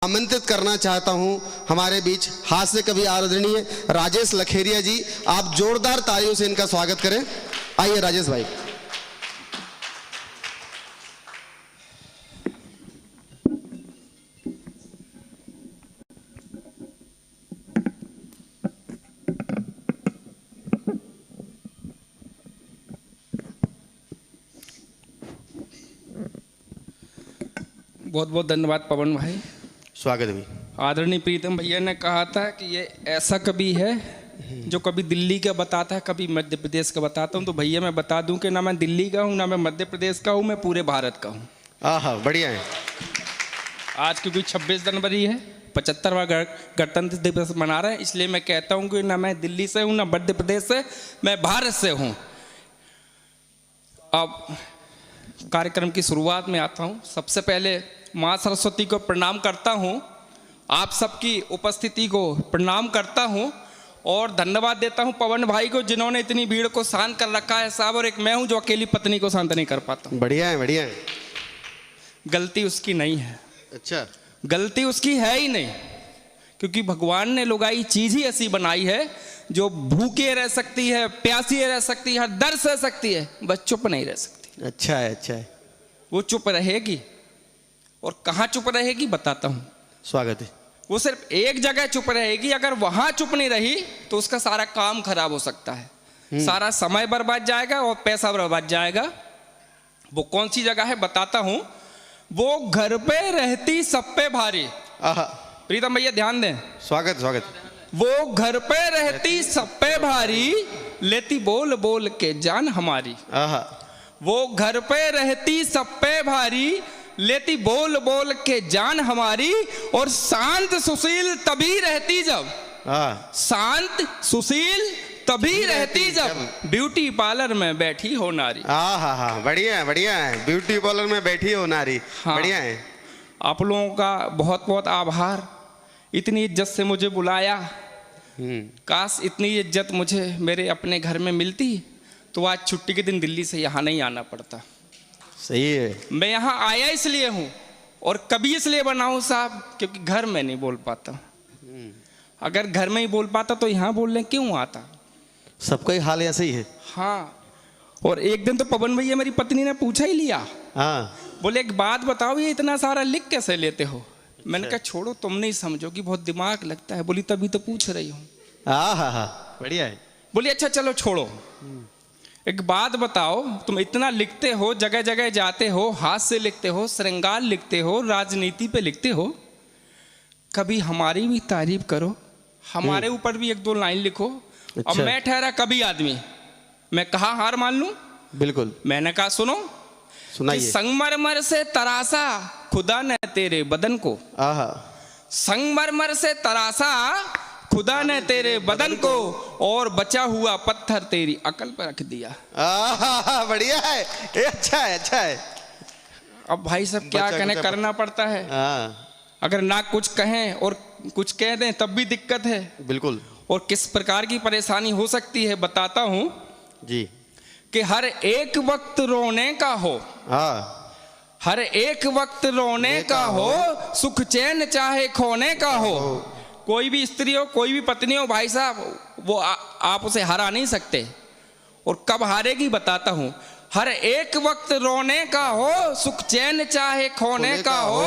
आमंत्रित करना चाहता हूं हमारे बीच हास्य कवि आदरणीय राजेश लखेरिया जी। आप जोरदार तालियों से इनका स्वागत करें। आइए राजेश भाई। बहुत बहुत धन्यवाद पवन भाई। स्वागत है। आदरणीय प्रीतम भैया ने कहा था कि ये ऐसा कवि है जो कभी दिल्ली का बताता है, कभी मध्य प्रदेश का बताता हूँ। तो भैया मैं बता दूं कि ना मैं दिल्ली का हूँ, ना मैं मध्य प्रदेश का हूँ, मैं पूरे भारत का हूँ। आहा, बढ़िया है। आज क्योंकि 26 जनवरी है, 75वां गणतंत्र दिवस मना रहे हैं, इसलिए मैं कहता हूँ कि ना मैं दिल्ली से हूँ, ना मध्य प्रदेश से, मैं भारत से हूँ। अब कार्यक्रम की शुरुआत में आता हूँ। सबसे पहले माँ सरस्वती को प्रणाम करता हूँ, आप सबकी उपस्थिति को प्रणाम करता हूँ और धन्यवाद देता हूँ पवन भाई को, जिन्होंने इतनी भीड़ को शांत कर रखा है साहब। और एक मैं हूँ जो अकेली पत्नी को शांत नहीं कर पाता हूँ। बढ़िया है, बढ़िया है। गलती उसकी नहीं है। अच्छा, गलती उसकी है ही नहीं, क्योंकि भगवान ने लुगाई चीज ही ऐसी बनाई है जो भूखे रह सकती है, प्यासी रह सकती है, हर दर्द सह सकती है, बस चुप नहीं रह सकती। अच्छा है, अच्छा है। वो चुप रहेगी, और कहाँ चुप रहेगी बताता हूँ। स्वागत है। वो सिर्फ एक जगह चुप रहेगी। अगर वहां चुप नहीं रही तो उसका सारा काम खराब हो सकता है, सारा समय बर्बाद जाएगा और पैसा बर्बाद जाएगा। वो कौन सी जगह है बताता हूं। वो घर पे रहती सब पे भारी। प्रीतम भैया ध्यान दें। स्वागत, स्वागत। वो घर पे रहती सब पे भारी, लेती बोल बोल के जान हमारी। वो घर पे रहती सब पे भारी, लेती बोल बोल के जान हमारी। और शांत सुशील तभी रहती जब, शांत सुशील तभी रहती जब ब्यूटी पार्लर में बैठी हो नारी। हाँ, बढ़िया है, बढ़िया है। ब्यूटी पार्लर में बैठी हो नारी। हाँ, बढ़िया है। आप लोगों का बहुत बहुत आभार, इतनी इज्जत से मुझे बुलाया। काश इतनी इज्जत मुझे मेरे अपने घर में मिलती तो आज छुट्टी के दिन दिल्ली से यहाँ नहीं आना पड़ता। सही है। मैं यहाँ आया इसलिए हूँ और कभी इसलिए बना हूँ साहब, क्योंकि घर में नहीं बोल पाता। अगर घर में ही बोल पाता तो यहाँ बोलने क्यों आता। सबका ही हाल ऐसे ही है। हाँ, और एक दिन तो पवन भैया मेरी पत्नी ने पूछा ही लिया। बोले एक बात बताओ, ये इतना सारा लिख कैसे लेते हो। मैंने कहा छोड़ो, तुम नहीं समझोगी, बहुत दिमाग लगता है। बोली तभी तो पूछ रही हूँ। बढ़िया है। बोली अच्छा चलो छोड़ो, एक बात बताओ, तुम इतना लिखते हो, जगह जगह जाते हो, हाथ से लिखते हो, श्रृंगार लिखते हो, राजनीति पे लिखते हो, कभी हमारी भी तारीफ करो, हमारे ऊपर भी एक दो लाइन लिखो। अच्छा। अब मैं ठहरा कभी आदमी, मैं कहा हार मान लूं। बिल्कुल। मैंने कहा सुनो, सुनाइए। संगमरमर से तरासा खुदा ने तेरे बदन को, संगमरमर से तरासा खुदा ने तेरे बदन को, और बचा हुआ पत्थर तेरी अकल पर रख दिया। बढ़िया है, अच्छा है, अच्छा है। अब भाई साहब क्या कहने, करना पड़ता है। अगर ना कुछ कहें और कुछ कह दें तब भी दिक्कत है। बिल्कुल। और किस प्रकार की परेशानी हो सकती है बताता हूं जी। कि हर एक वक्त रोने का हो, हर एक वक्त रोने का हो, सुख चैन चाहे खोने का हो। कोई भी स्त्री हो, कोई भी पत्नी हो भाई साहब, वो आप उसे हरा नहीं सकते। और कब हारेगी बताता हूं। हर एक वक्त रोने का हो, सुख चैन चाहे खोने का हो,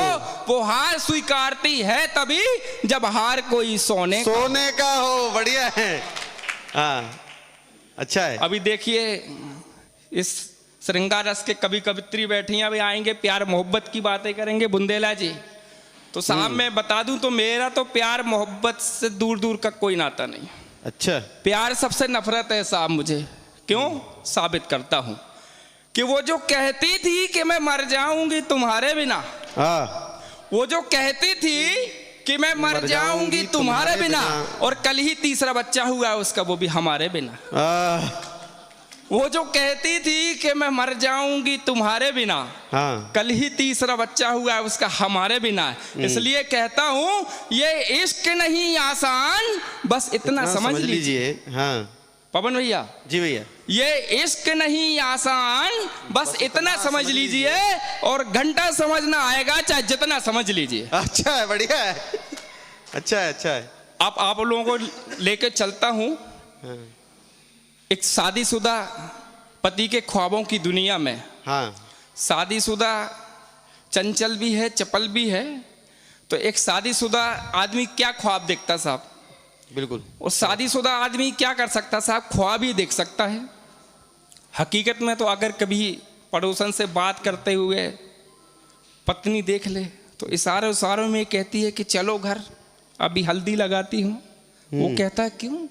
वो हार स्वीकारती है तभी जब हार कोई सोने का हो। बढ़िया है। अच्छा है। अभी देखिए इस श्रृंगार रस के कवि कवित्री बैठी हैं, अभी आएंगे प्यार मोहब्बत की बातें करेंगे बुंदेला जी। तो साहब मैं बता दूं तो मेरा तो प्यार मोहब्बत से दूर दूर का कोई नाता नहीं। अच्छा। प्यार सबसे नफरत है साहब मुझे। क्यों? साबित करता हूं कि वो जो कहती थी कि मैं मर जाऊंगी तुम्हारे बिना, वो जो कहती थी कि मैं मर जाऊंगी तुम्हारे बिना, और कल ही तीसरा बच्चा हुआ उसका, वो भी हमारे बिना। वो जो कहती थी कि मैं मर जाऊंगी तुम्हारे बिना, कल ही तीसरा बच्चा हुआ है उसका हमारे बिना। इसलिए कहता हूं ये इश्क नहीं आसान, बस इतना समझ लीजिए पवन भैया जी भैया, ये इश्क नहीं आसान, बस इतना समझ लीजिए, और घंटा समझना आएगा चाहे जितना समझ लीजिए। अच्छा है, बढ़िया है, अच्छा है, अच्छा है। अब आप लोगों को लेकर चलता हूं एक शादीशुदा पति के ख्वाबों की दुनिया में। हाँ, शादीशुदा चंचल भी है, चपल भी है। तो एक शादीशुदा आदमी क्या ख्वाब देखता साहब? बिल्कुल। और शादीशुदा आदमी क्या कर सकता साहब? ख्वाब ही देख सकता है। हकीकत में तो अगर कभी पड़ोसन से बात करते हुए पत्नी देख ले तो इशारों में कहती है कि चलो घर, अभी हल्दी लगाती हूँ। वो कहता है क्यों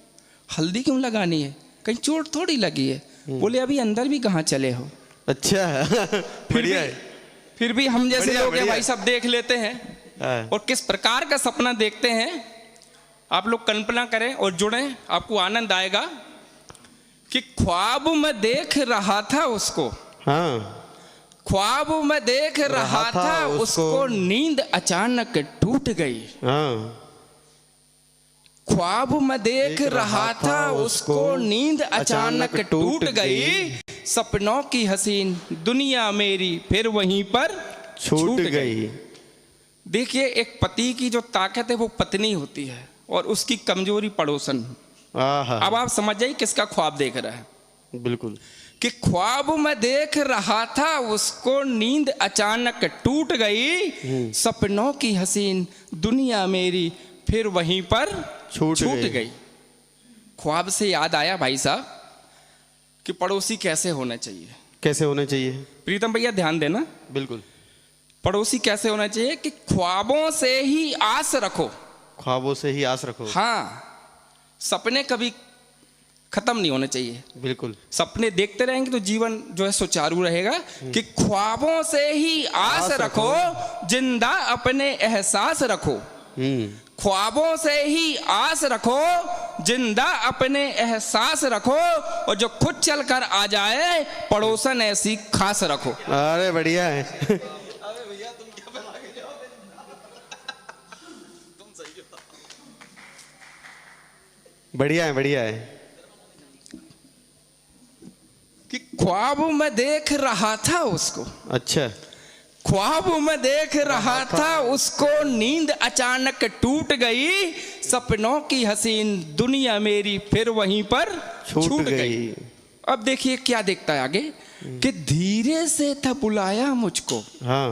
हल्दी क्यों लगानी है, कहीं चोट थोड़ी लगी है। बोले अभी अंदर भी कहाँ चले हो। अच्छा है, बढ़िया है। फिर भी हम जैसे बढ़िया, लोग हैं बढ़िया। भाई सब देख लेते हैं और किस प्रकार का सपना देखते हैं। आप लोग कल्पना करें और जुड़ें, आपको आनंद आएगा कि ख्वाब में देख रहा था उसको। हाँ, ख्वाब में देख रहा था उसको, नींद अचानक टूट गई। हाँ, ख्वाब में देख रहा था उसको, नींद अचानक टूट गई। सपनों की हसीन दुनिया मेरी फिर वहीं पर छूट गई। देखिए, एक पति की जो ताकत है वो पत्नी होती है और उसकी कमजोरी पड़ोसन। अब आप समझ जाइए किसका ख्वाब देख रहा है। बिल्कुल, कि ख्वाब में देख रहा था उसको, नींद अचानक टूट गई। सपनों की हसीन दुनिया मेरी फिर वहीं पर छूट गई। ख्वाब से याद आया भाई साहब कि पड़ोसी कैसे होना चाहिए। कैसे होना चाहिए? प्रीतम भैया ध्यान देना। बिल्कुल। पड़ोसी कैसे होना चाहिए कि ख्वाबों से ही आस रखो। ख्वाबों से ही आस रखो। हाँ, सपने कभी खत्म नहीं होने चाहिए। बिल्कुल। सपने देखते रहेंगे तो जीवन जो है सुचारू रहेगा। कि ख्वाबों से ही आस रखो, जिंदा अपने एहसास रखो। ख्वाबों से ही आस रखो, जिंदा अपने एहसास रखो, और जो खुद चल कर आ जाए पड़ोसन ऐसी खास रखो। अरे बढ़िया है। बढ़िया है, बढ़िया है। कि ख्वाब में देख रहा था उसको। अच्छा। ख्वाब में देख रहा था उसको, नींद अचानक टूट गई। सपनों की हसीन दुनिया मेरी फिर वहीं पर छूट गई। अब देखिए क्या देखता है आगे कि धीरे से था बुलाया मुझको। हाँ,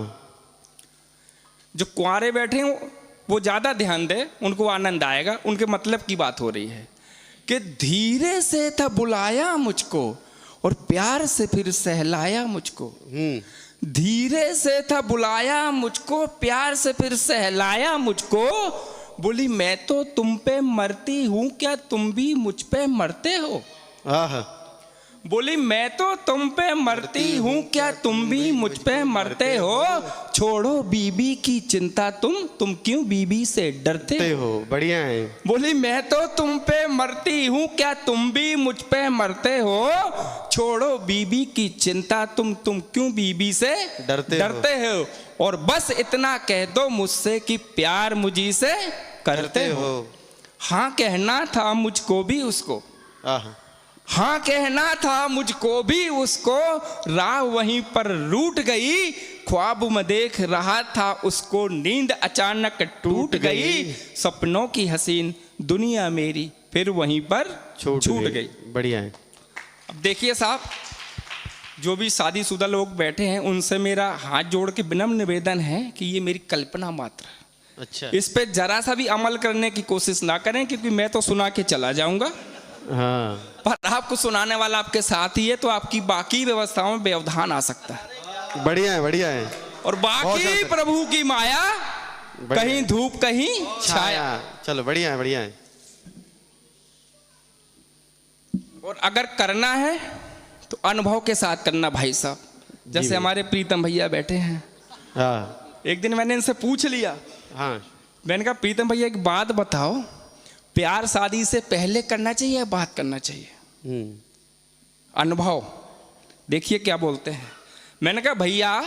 जो कुंवारे बैठे हैं वो ज्यादा ध्यान दे, उनको आनंद आएगा। उनके मतलब की बात हो रही है कि धीरे से था बुलाया मुझको और प्यार से फिर सहलाया मुझको। धीरे से था बुलाया मुझको, प्यार से फिर सहलाया मुझको। बोली मैं तो तुम पे मरती हूं, क्या तुम भी मुझ पे मरते हो। बोली मैं तो तुम पे मरती हूं, क्या तुम भी मुझ पे मरते हो। छोड़ो बीबी की चिंता तुम क्यों बीबी से डरते हो। बढ़िया है। बोली मैं तो तुम पे मरती हूं, क्या तुम भी मुझ पे मरते हो। छोड़ो बीबी की चिंता तुम क्यों बीबी से डरते हो। और बस इतना कह दो मुझसे कि प्यार मुझी से करते हो। हाँ कहना था मुझको भी उसको। हाँ कहना था मुझको भी उसको, राह वहीं पर रूठ गई। ख्वाब में देख रहा था उसको, नींद अचानक टूट गई। सपनों की हसीन दुनिया मेरी फिर वहीं पर छूट गई। बढ़िया है। अब देखिए साहब, जो भी शादीशुदा लोग बैठे हैं उनसे मेरा हाथ जोड़ के विनम्र निवेदन है कि ये मेरी कल्पना मात्र है। अच्छा। इस पे जरा सा भी अमल करने की कोशिश ना करें, क्योंकि मैं तो सुना के चला जाऊंगा। हाँ। पर आपको सुनाने वाला आपके साथ ही है, तो आपकी बाकी व्यवस्थाओं में व्यवधान आ सकता है। बढ़िया है, बढ़िया है। और बाकी प्रभु की माया, कहीं धूप कहीं छाया। चलो बढ़िया है, बढ़िया है। और अगर करना है तो अनुभव के साथ करना भाई साहब। जैसे हमारे प्रीतम भैया बैठे हैं। हाँ। एक दिन मैंने इनसे पूछ लिया। हाँ। मैंने कहा प्रीतम भैया एक बात बताओ, प्यार शादी से पहले करना चाहिए या बाद करना चाहिए। अनुभव देखिए क्या बोलते हैं। मैंने कहा भैया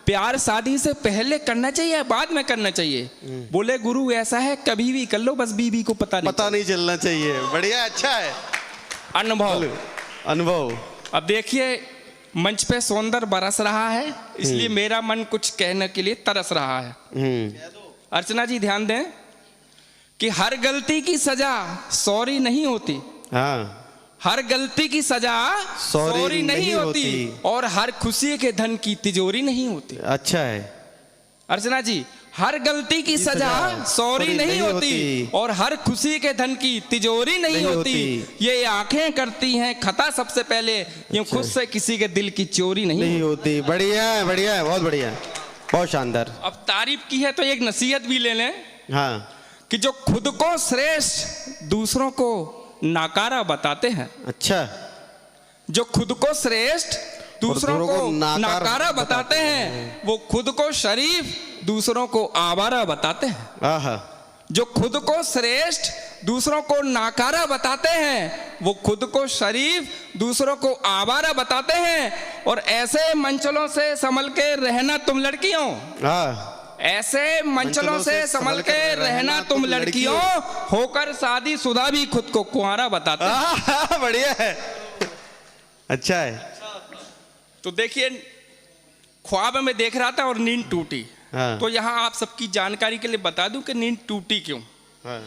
प्यार शादी से पहले करना चाहिए या बाद में करना चाहिए। बोले गुरु ऐसा है कभी भी कर लो, बस बीवी को पता नहीं चलना चाहिए। बढ़िया, अच्छा है। अनुभव। अनुभव। अब देखिए मंच पे सौंदर्य बरस रहा है, इसलिए मेरा मन कुछ कहने के लिए तरस रहा है। अर्चना जी ध्यान दें कि हर गलती की सजा सॉरी नहीं होती। हाँ, हर गलती की सजा सॉरी नहीं होती और हर खुशी के धन की तिजोरी नहीं होती। अच्छा है। अर्चना जी, हर गलती की सजा सॉरी नहीं होती और हर खुशी के धन की तिजोरी नहीं होती। ये आंखें करती हैं खता सबसे पहले, यूं खुद से किसी के दिल की चोरी नहीं होती। बढ़िया है, बढ़िया है, बहुत बढ़िया, बहुत शानदार। अब तारीफ की है तो एक नसीहत भी ले लें। हाँ, कि जो खुद को श्रेष्ठ दूसरों को नाकारा बताते हैं। अच्छा। जो खुद को श्रेष्ठ दूसरों को नाकारा बताते हैं, वो खुद को शरीफ दूसरों को आवारा बताते हैं। आहा। जो खुद को श्रेष्ठ दूसरों को नाकारा बताते हैं, वो खुद को शरीफ दूसरों को आवारा बताते हैं। और ऐसे मंचलों से संभल के रहना तुम लड़कियों, ऐसे मंचलों से संभल के रहना तुम लड़कियों, होकर शादी शुदा भी खुद को कुंवारा बताते हैं। बढ़िया है, अच्छा है। तो देखिए ख्वाब में देख रहा था और नींद टूटी। हाँ। तो यहाँ आप सबकी जानकारी के लिए बता दूं कि नींद टूटी क्यों। हाँ।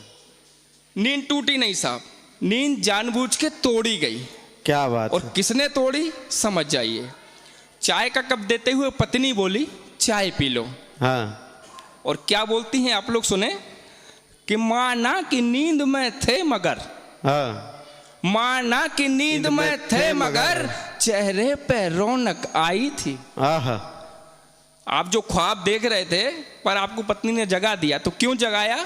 नींद टूटी नहीं साहब, नींद जानबूझ के तोड़ी गई। क्या बात। और किसने तोड़ी समझ जाइए। चाय का कप देते हुए पत्नी बोली चाय पी लो। हाँ। और क्या बोलती हैं आप लोग सुने कि माना कि नींद में थे मगर, हाँ, माना कि नींद में थे मगर चेहरे पे रौनक आई थी। आहा। आप जो ख्वाब देख रहे थे पर आपको पत्नी ने जगा दिया, तो क्यों जगाया?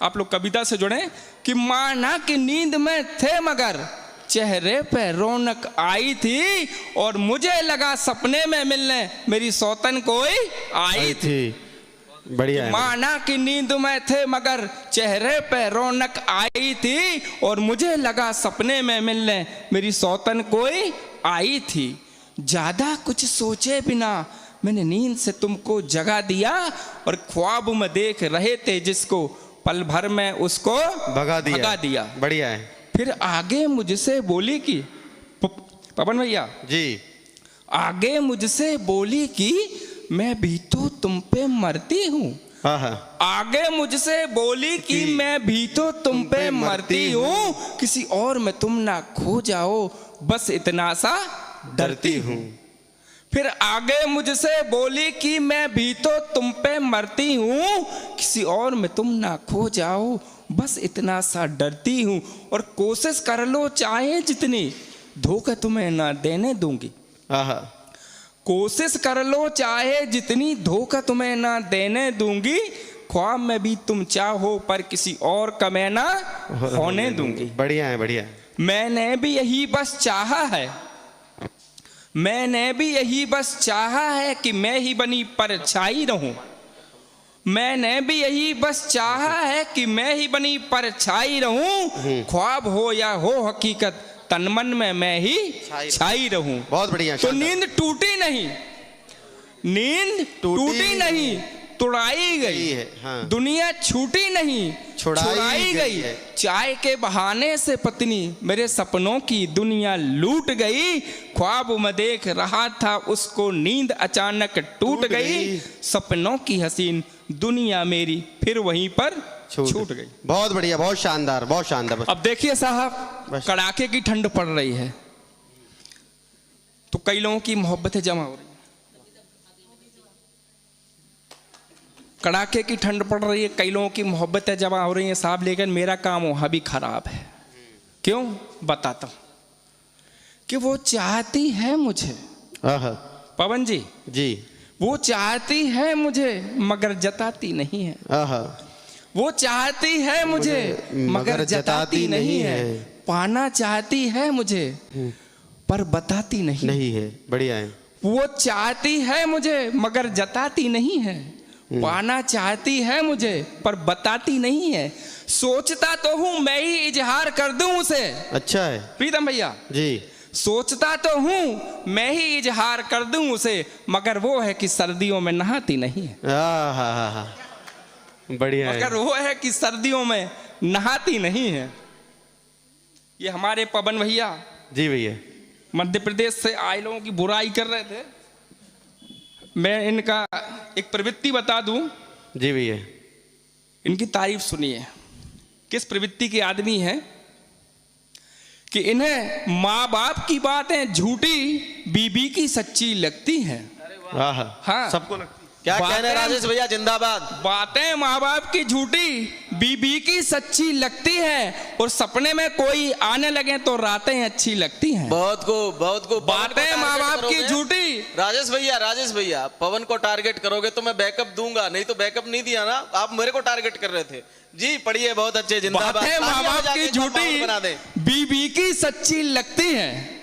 आप लोग कविता से जुड़े कि माना कि नींद में थे मगर चेहरे पे रौनक आई थी और मुझे लगा सपने में मिलने मेरी सौतन कोई आई थी। बढ़िया है। माना कि नींद में थे मगर चेहरे पे रौनक आई थी और मुझे लगा सपने में मिलने मेरी सौतन कोई आई थी। ज्यादा कुछ सोचे बिना मैंने नींद से तुमको जगा दिया और ख्वाब में देख रहे थे जिसको पल भर में उसको भगा दिया। बढ़िया है। फिर आगे मुझसे बोली कि पवन भैया जी, आगे मुझसे बोली कि मैं भी तो तुम पे मरती हूँ। आगे मुझसे बोली कि मैं भी तो तुम पे मरती हूँ, किसी और में तुम ना खो जाओ बस इतना सा डरती हूँ। फिर आगे मुझसे बोली कि मैं भी तो तुम पे मरती हूँ, किसी और में तुम ना खो जाओ बस इतना सा डरती हूँ। और कोशिश कर लो चाहे जितनी धोखा तुम्हें ना देने दूंगी। कोशिश कर लो चाहे जितनी धोखा तुम्हें ना देने दूंगी, ख्वाब में भी तुम चाहो पर किसी और का मैं ना होने दूंगी। बढ़िया है, बढ़िया है। मैंने भी यही बस चाहा है, मैंने भी यही बस चाहा है कि मैं ही बनी परछाई रहूं। मैंने भी यही बस चाहा है कि मैं ही बनी परछाई रहूं। ख्वाब हो या हो हकीकत तन मन में मैं ही छाई रहूं। बहुत बढ़िया। तो नींद टूटी नहीं, नींद टूटी नहीं, तुड़ाई गई है। हाँ। दुनिया छूटी नहीं, छुड़ाई गई। चाय के बहाने से पत्नी मेरे सपनों की दुनिया लूट गई। ख्वाब में देख रहा था उसको नींद अचानक टूट गई। सपनों की हसीन दुनिया मेरी फिर वहीं पर छूट गई। बहुत बढ़िया, बहुत शानदार, बहुत शानदार। अब देखिए साहब, कड़ाके की ठंड पड़ रही है तो कई लोगों की मोहब्बतें जमा हो रही हैं। कड़ाके की ठंड पड़ रही है, कई लोगों की मोहब्बतें जमा हो रही हैं साहब, लेकिन मेरा काम वहां भी खराब है। क्यों बताता हूं कि वो चाहती है मुझे, पवन जी जी, वो चाहती है मुझे मगर जताती नहीं है। वो चाहती है मुझे मगर जताती नहीं है। पाना चाहती है मुझे पर बताती नहीं है। बढ़िया है। वो चाहती है मुझे मगर जताती नहीं है। पाना चाहती है मुझे पर बताती नहीं है। सोचता तो हूं मैं ही इजहार कर दूं उसे। अच्छा है प्रीतम भैया जी। सोचता तो हूं मैं ही इजहार कर दूं उसे, मगर वो है कि सर्दियों में नहाती नहीं है। बढ़िया। मगर वो है कि सर्दियों में नहाती नहीं है। ये हमारे पवन भैया जी भैया। मध्य प्रदेश से आए लोगों की बुराई कर रहे थे। मैं इनका एक प्रवृत्ति बता दूं। जी भैया। इनकी तारीफ सुनिए। किस प्रवृत्ति के आदमी हैं कि इन्हें माँ बाप की बातें झूठी, बीबी की सच्ची लगती हैं। हाँ, सबको लगती। क्या कहने राजेश भैया, जिंदाबाद। बातें माँ बाप की झूठी, बीबी की सच्ची लगती है, और सपने में कोई आने लगे तो रातें अच्छी लगती हैं। बहुत को बातें माँ बाप की झूठी। राजेश भैया पवन को टारगेट करोगे तो मैं बैकअप दूंगा, नहीं तो बैकअप नहीं दिया ना, आप मेरे को टारगेट कर रहे थे जी। पढ़िए, बहुत अच्छे, जिंदाबाद। बातें माँ बाप की झूठी, बीबी की सच्ची लगती है।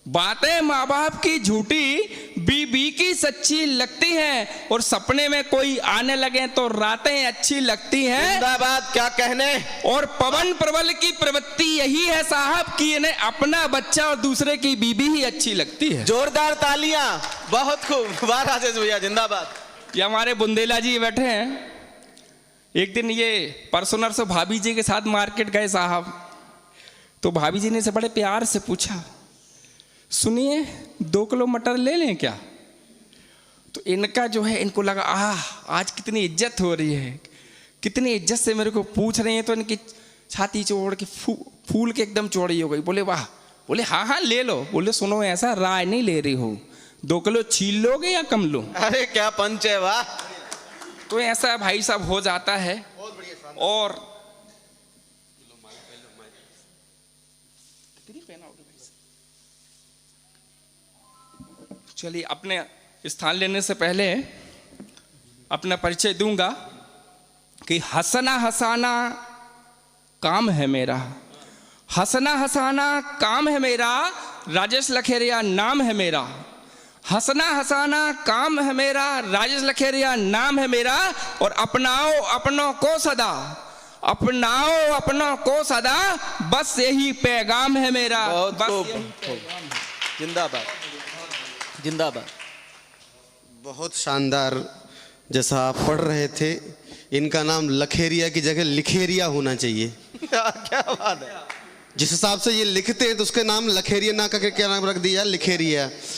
बातें माँ बाप की झूठी, बीबी की सच्ची लगती है, और सपने में कोई आने लगे तो रातें अच्छी लगती हैं। जिंदाबाद। क्या कहने। और पवन प्रबल की प्रवृत्ति यही है साहब कि इन्हें अपना बच्चा और दूसरे की बीबी ही अच्छी लगती है। जोरदार तालियां। बहुत खूब, वाह राजेश भैया, जिंदाबाद। ये हमारे बुंदेला जी बैठे हैं। एक दिन ये परसों से भाभी जी के साथ मार्केट गए साहब, तो भाभी जी ने से बड़े प्यार से पूछा, सुनिए 2 किलो मटर ले लें क्या? तो इनका जो है, इनको लगा आज कितनी इज्जत हो रही है, कितनी इज्जत से मेरे को पूछ रहे हैं। तो इनकी छाती चौड़ के फूल के एकदम चौड़ी हो गई। बोले वाह। बोले हाँ ले लो। बोले सुनो, ऐसा राय नहीं ले रही हो, 2 किलो छील लोगे या कम लो? अरे क्या पंच है, वाह। तो ऐसा भाई साहब हो जाता है। और चलिए, अपने स्थान लेने से पहले अपना परिचय दूंगा कि हंसना हंसाना काम है मेरा। हंसना हंसाना काम है मेरा, राजेश लखेरिया नाम है मेरा। हंसना हंसाना काम है मेरा, राजेश लखेरिया नाम है मेरा। और अपनाओ अपनों को सदा, अपनाओ अपनों को सदा, बस यही पैगाम है मेरा। जिंदाबाद, जिंदाबाद। बहुत शानदार। जैसा आप पढ़ रहे थे, इनका नाम लखेरिया की जगह लिखेरिया होना चाहिए। क्या बात है। जिस हिसाब से ये लिखते हैं तो उसके नाम लखेरिया ना करके क्या नाम रख दिया, लिखेरिया।